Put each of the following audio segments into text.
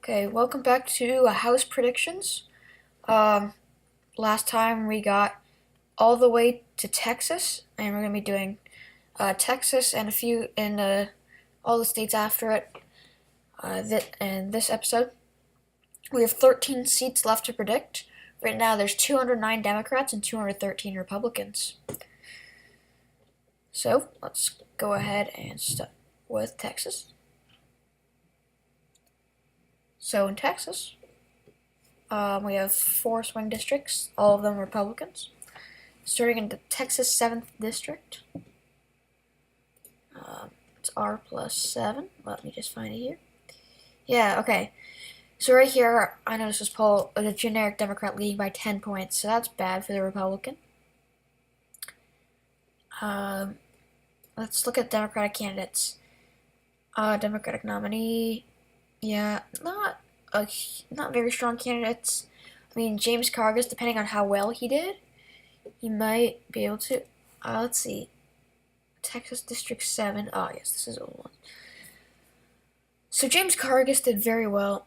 Okay, welcome back to House Predictions. Um, Last time we got all the way to Texas, and we're gonna be doing Texas and a few in all the states after it. In this episode, we have 13 seats left to predict. Right now, there's 209 Democrats and 213 Republicans. So let's go ahead and start with Texas. So in Texas, we have 4 swing districts, all of them Republicans. Starting in the Texas 7th District. It's R plus 7. Let me just find it here. Yeah, okay. So right here, I noticed this poll, the generic Democrat leading by 10 points, so that's bad for the Republican. Let's look at Democratic candidates. Democratic nominee, yeah, not very strong candidates. I mean, James Cargas, depending on how well he did, he might be able to. Let's see. Texas District 7. Oh, yes, this is old one. So James Cargas did very well.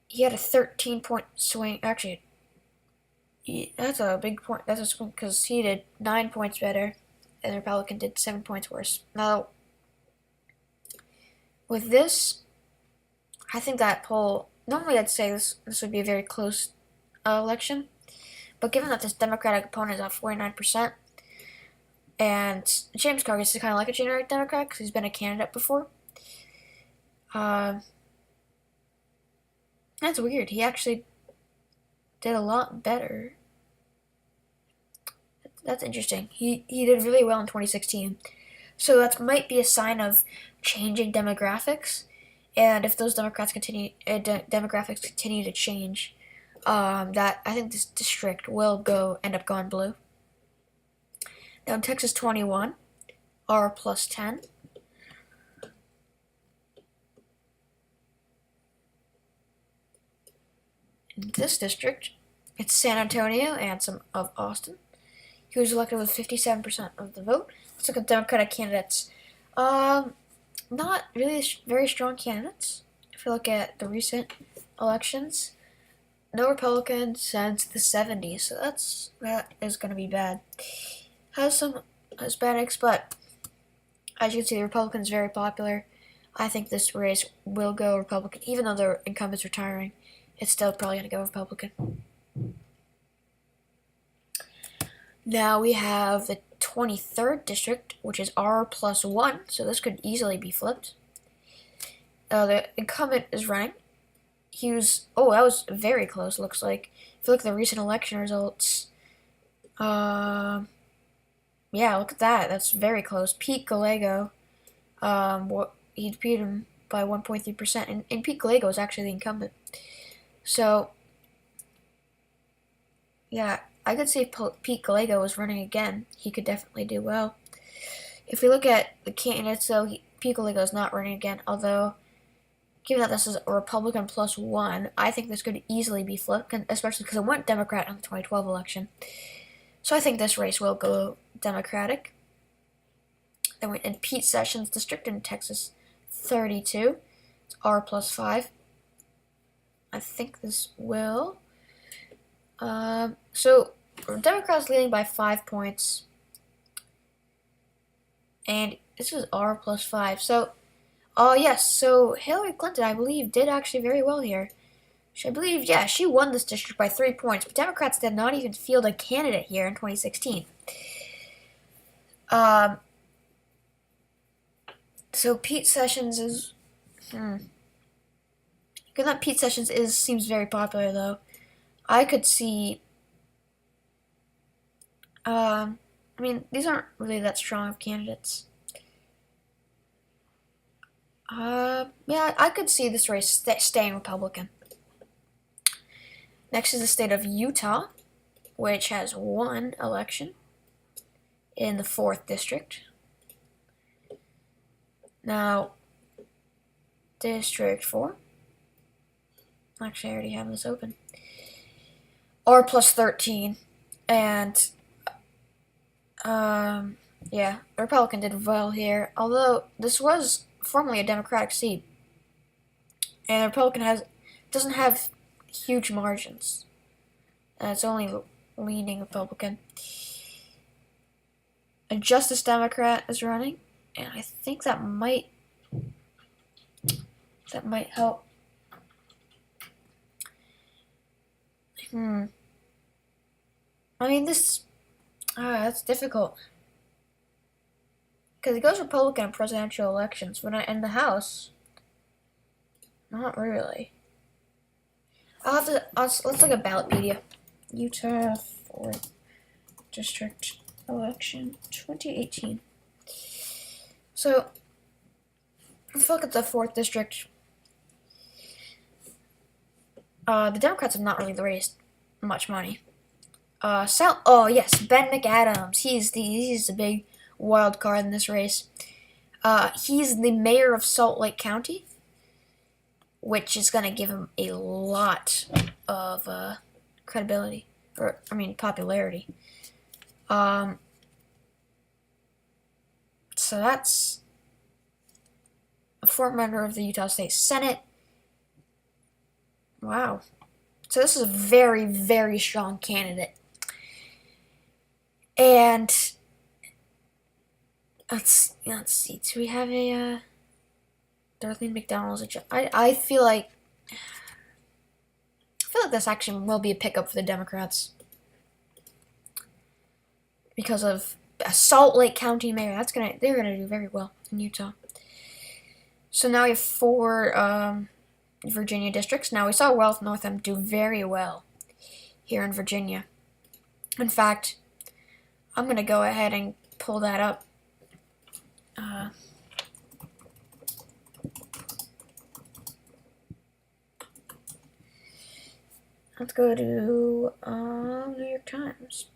He had a 13-point swing. Actually, that's a big point. That's a swing because he did 9 points better, and the Republican did 7 points worse. Now, with this, I think that poll. Normally, I'd say this would be a very close election, but given that this Democratic opponent is at 49%, and James Cargas is kind of like a generic Democrat because he's been a candidate before. That's weird. He actually did a lot better. That's interesting. He did really well in 2016. So that might be a sign of changing demographics. And if those demographics continue to change, that I think this district will end up going blue. Now in Texas 21, R plus 10. In this district, it's San Antonio and some of Austin. He was elected with 57% of the vote. Let's look at Democratic candidates. Not really very strong candidates. If you look at the recent elections, no Republican since the 70s, so that is going to be bad. Has some Hispanics, but as you can see, the Republican is very popular. I think this race will go Republican, even though the incumbent's retiring. It's still probably going to go Republican. Now we have the 23rd district, which is R plus 1, so this could easily be flipped. The incumbent is running. That was very close, looks like. If you look at the recent election results, yeah, look at that. That's very close. Pete Gallego, he beat him by 1.3%, and Pete Gallego is actually the incumbent. So, yeah, I could see if Pete Gallego was running again, he could definitely do well. If we look at the candidates, though, Pete Gallego is not running again, although, given that this is a Republican plus 1, I think this could easily be flipped, especially because it went Democrat in the 2012 election. So I think this race will go Democratic. Then we're in Pete Sessions District in Texas 32. It's R plus 5. I think this will. So Democrats leading by 5 points. And this is R plus 5. So, yes, so Hillary Clinton, I believe, did actually very well here. I believe, yeah, she won this district by 3 points, but Democrats did not even field a candidate here in 2016. So Pete Sessions is, Given that Pete Sessions seems very popular, though, I could see, I mean, these aren't really that strong of candidates. Yeah, I could see this race staying Republican. Next is the state of Utah, which has 1 election in the 4th district. Now, District 4. Actually, I already have this open. R plus 13. And, yeah, the Republican did well here. Although, this was formerly a Democratic seat. And the doesn't have huge margins. It's only leaning Republican. A Justice Democrat is running, and I think that might help. I mean, that's difficult. Because it goes Republican in presidential elections, but in the House, not really. Let's look at Ballotpedia. Utah 4th District election 2018. So, let's look at the 4th District. The Democrats have not really raised much money. Oh yes, Ben McAdams. He's the big wild card in this race. He's the mayor of Salt Lake County, which is gonna give him a lot of credibility, or I mean popularity. So that's a former member of the Utah State Senate. Wow. So this is a very, very strong candidate. And let's see. Do we have a Darlene McDonald's? I feel like this actually will be a pickup for the Democrats because of a Salt Lake County mayor. They're gonna do very well in Utah. So now we have 4 Virginia districts. Now we saw Wealth Northam do very well here in Virginia. In fact, I'm going to go ahead and pull that up. Let's go to New York Times.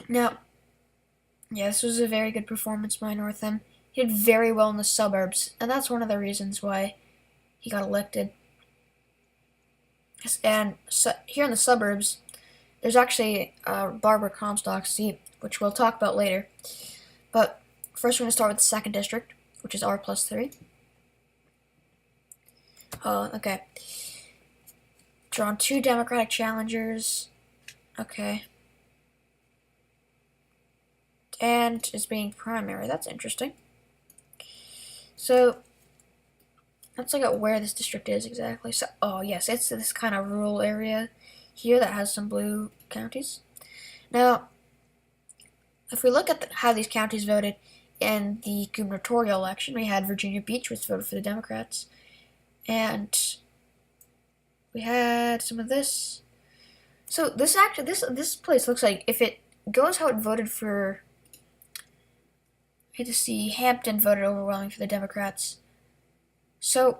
Now, yeah, this was a very good performance by Northam. He did very well in the suburbs, and that's one of the reasons why he got elected. And so here in the suburbs, there's actually Barbara Comstock's seat, which we'll talk about later. But first we're going to start with the 2nd District, which is R+3. Okay. Drawn 2 Democratic challengers. Okay. And is being primary. That's interesting. So, let's look at where this district is exactly. So, oh yes, it's this kind of rural area here that has some blue counties. Now, if we look at how these counties voted in the gubernatorial election, we had Virginia Beach, which voted for the Democrats, and we had some of this. So this place looks like if it goes how it voted for. I hate to see Hampton voted overwhelmingly for the Democrats. So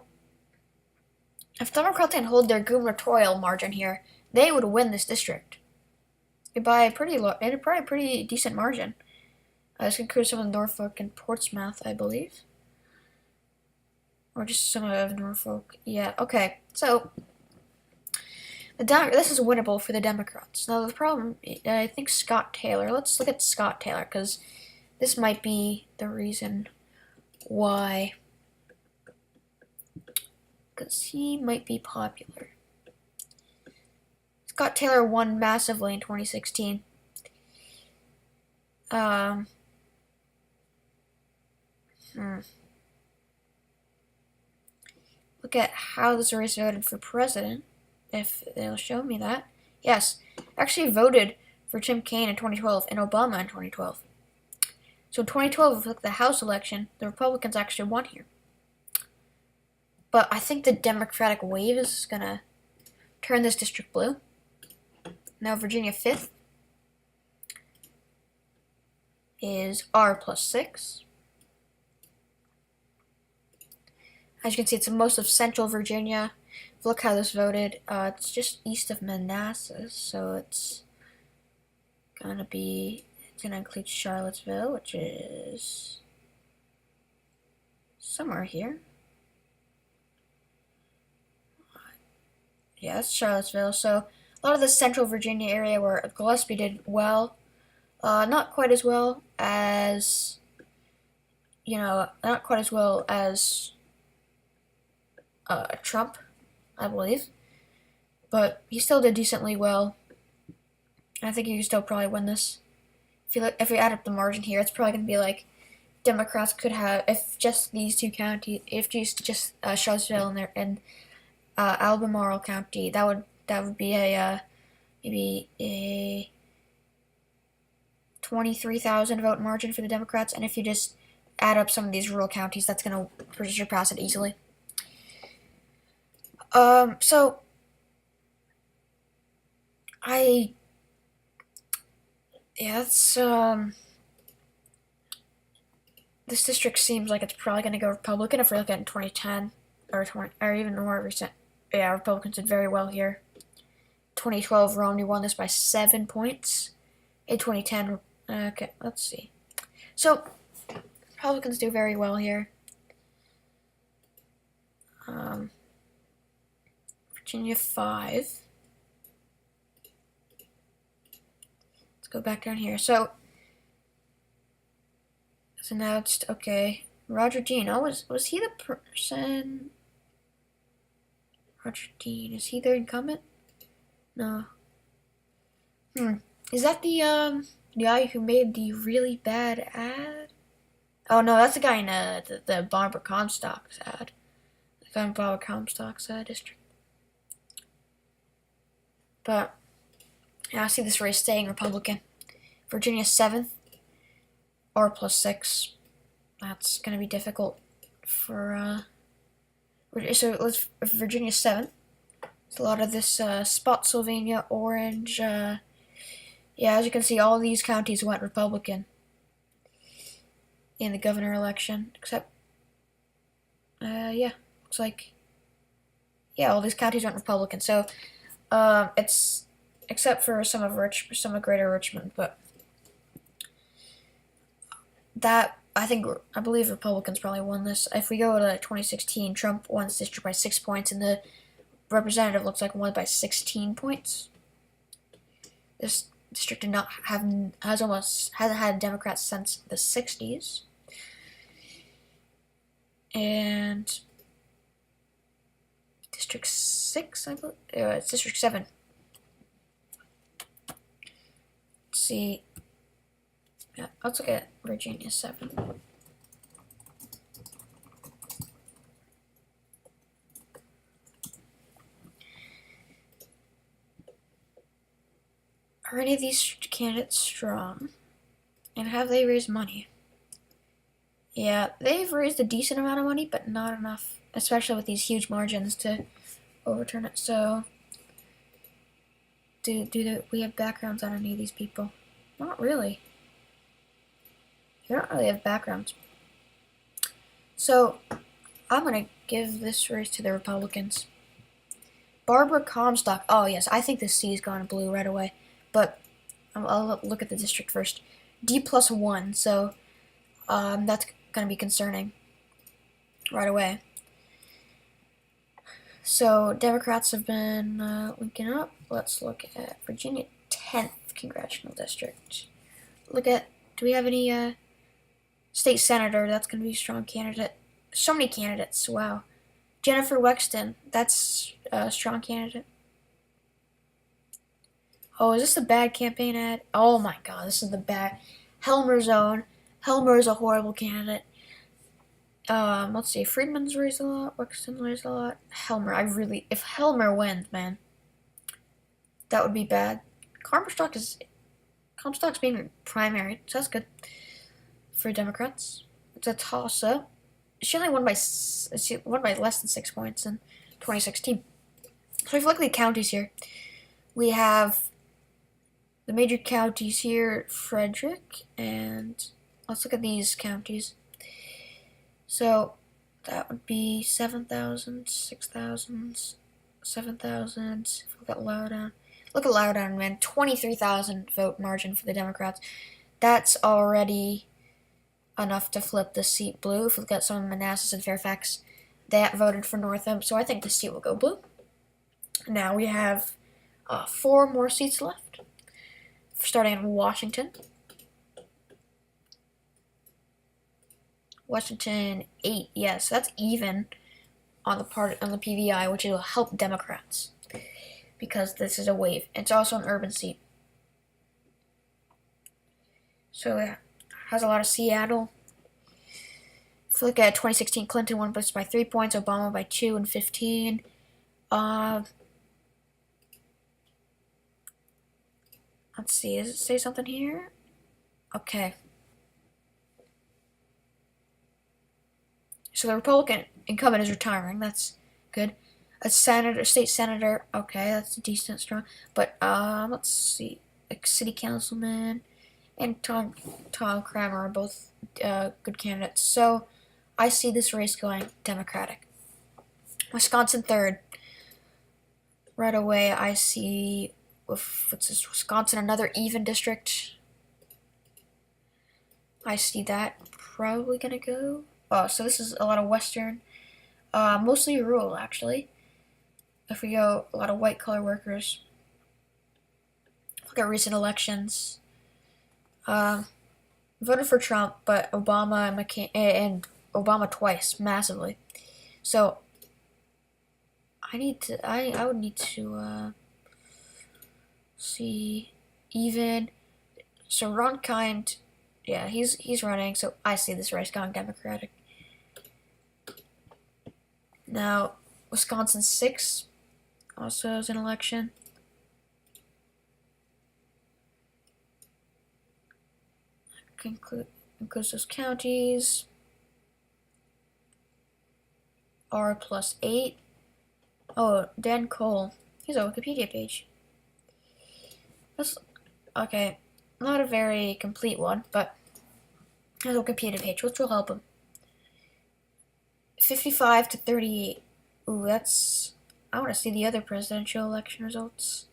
if Democrats can hold their gubernatorial margin here, they would win this district by a pretty decent margin. This includes some of Norfolk and Portsmouth, I believe, or just some of Norfolk. Yeah, okay. So this is winnable for the Democrats. Now the problem, I think Scott Taylor. Let's look at Scott Taylor because this might be the reason why. Because he might be popular. Scott Taylor won massively in 2016. Look at how this race voted for president, if they'll show me that. Yes, actually voted for Tim Kaine in 2012 and Obama in 2012. So in 2012, if we look at the House election, the Republicans actually won here. But I think the Democratic wave is going to turn this district blue. Now Virginia 5th is R+6. As you can see, it's most of central Virginia. Look how this voted. It's just east of Manassas, so it's going to include Charlottesville, which is somewhere here. Yeah, that's Charlottesville. So a lot of the central Virginia area where Gillespie did well, not quite as well as Trump, I believe. But he still did decently well. I think he could still probably win this. If we add up the margin here, it's probably going to be like Democrats could have, if just these two counties, if just Charlottesville and Albemarle County, that would be a maybe a 23,000 vote margin for the Democrats. And if you just add up some of these rural counties, that's going to surpass it easily. So that's this district seems like it's probably going to go Republican if we're looking at 2010 or even more recent. Yeah, Republicans did very well here. 2012, Romney won this by 7 points. In 2010, okay, let's see. So, Republicans do very well here. Virginia 5. Let's go back down here. So now it's okay. Roger Dean. Oh, was he the person? Roger Dean. Is he the incumbent? No. Is that the guy who made the really bad ad? Oh no, that's the guy in the Barbara Comstock's ad. The guy in Barbara Comstock's district. But yeah, I see this race staying Republican. Virginia 7th, R plus 6. That's gonna be difficult for so let's Virginia 7th. It's a lot of this Spotsylvania, Orange. Yeah, as you can see, all these counties went Republican in the governor election, except yeah, looks like all these counties went Republican. So it's except for some of Greater Richmond, but that I believe Republicans probably won this. If we go to 2016, Trump won this district by 6 points, and the representative looks like won by 16 points. This district hasn't had Democrats since the 60s. And District 6, I believe. It's District 7. Let's see. Yeah, let's look at Virginia 7. Are any of these candidates strong? And have they raised money? Yeah, they've raised a decent amount of money, but not enough, especially with these huge margins to overturn it. So, do we have backgrounds on any of these people? Not really. You don't really have backgrounds. So, I'm gonna give this race to the Republicans. Barbara Comstock. Oh yes, I think the C is gone blue right away. But I'll look at the district first. D+1. So, that's gonna be concerning right away. So Democrats have been linking up. Let's look at Virginia 10th congressional district. Do we have any state senator that's going to be a strong candidate? So many candidates, wow. Jennifer Wexton, that's a strong candidate. Oh, is this a bad campaign ad? Oh my god, this is the bad. Helmer's own. Helmer is a horrible candidate. Let's see. Friedman's raised a lot. Wexton raised a lot. Helmer, if Helmer wins, man, that would be bad. Comstock's being primary, so that's good for Democrats. It's a toss-up. She only won by less than 6 points in 2016. So if you look at the counties here, we have the major counties here, Frederick, and let's look at these counties. So that would be 7,000, 6,000, 7,000. Look at Loudoun. Look at Loudoun, man. 23,000 vote margin for the Democrats. That's already enough to flip the seat blue. If we look at some of Manassas and Fairfax, that voted for Northam. So I think the seat will go blue. Now we have 4 more seats left. Starting in Washington. Washington 8, yes, that's even on the PVI, which will help Democrats because this is a wave. It's also an urban seat, so it has a lot of Seattle. If you look at 2016, Clinton won by 3 points, Obama by 2 and 15. Let's see, does it say something here? Okay. So the Republican incumbent is retiring. That's good. A state senator. Okay, that's a decent, strong. But let's see, like city councilman and Tom Cramer are both good candidates. So I see this race going Democratic. Wisconsin third. Right away, I see what's this? Wisconsin, another even district. I see that probably gonna go. Oh, so this is a lot of western, mostly rural actually. If we go, a lot of white collar workers. Look at recent elections. Voted for Trump, but Obama and Obama twice, massively. So I would need to see even. So Ron Kind, yeah, he's running. So I see this race going Democratic. Now Wisconsin 6 also is an election. Includes those counties. R+8. Oh, Dan Cole. He's a Wikipedia page. That's okay. Not a very complete one, but there's a Wikipedia page, which will help him. 55 to 38. Ooh, that's. I want to see the other presidential election results.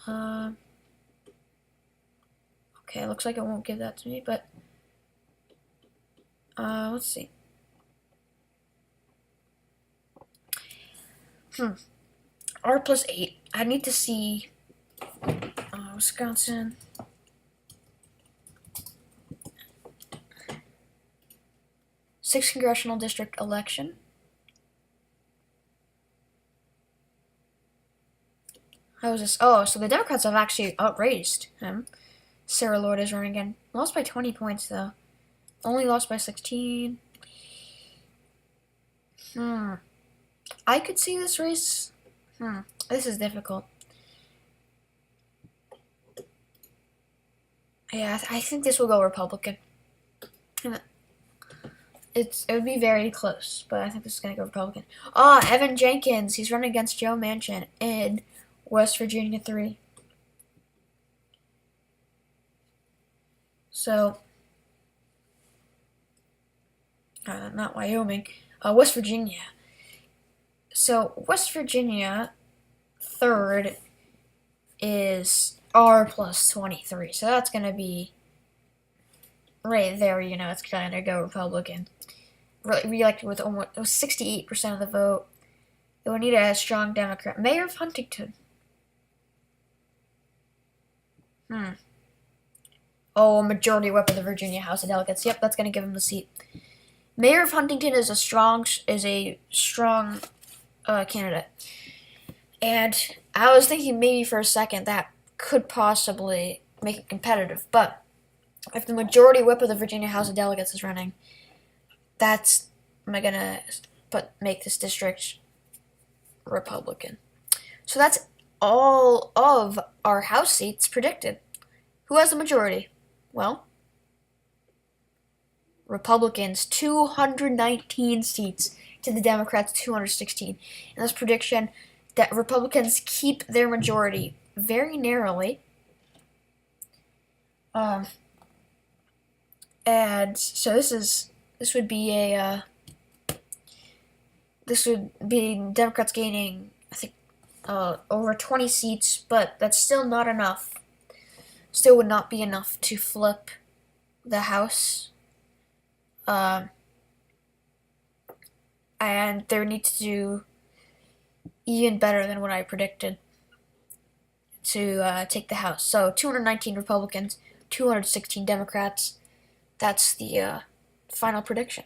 Okay, looks like it won't give that to me, but let's see. R+8. I need to see Wisconsin. Sixth congressional district election. How is this? Oh, so the Democrats have actually outraised him. Sarah Lord is running again. Lost by 20 points, though. Only lost by 16. I could see this race. This is difficult. Yeah, I think this will go Republican. It would be very close, but I think this is going to go Republican. Evan Jenkins. He's running against Joe Manchin in West Virginia 3. So, not Wyoming. West Virginia. So, West Virginia 3rd is R+23. So that's going to be right there, it's going to go Republican. Reelected with almost 68% of the vote. It would need a strong Democrat. Mayor of Huntington. Oh, majority whip of the Virginia House of Delegates. Yep, that's going to give him the seat. Mayor of Huntington is a strong candidate. And I was thinking maybe for a second that could possibly make it competitive. But if the majority whip of the Virginia House of Delegates is running, that's going to make this district Republican. So that's all of our House seats predicted. Who has the majority? Well, Republicans, 219 seats to the Democrats, 216. And this prediction that Republicans keep their majority very narrowly. And so this would be Democrats gaining, I think, over 20 seats, but that's still not enough. Still would not be enough to flip the House. And they would need to do even better than what I predicted to take the House. So 219 Republicans, 216 Democrats. That's the final prediction.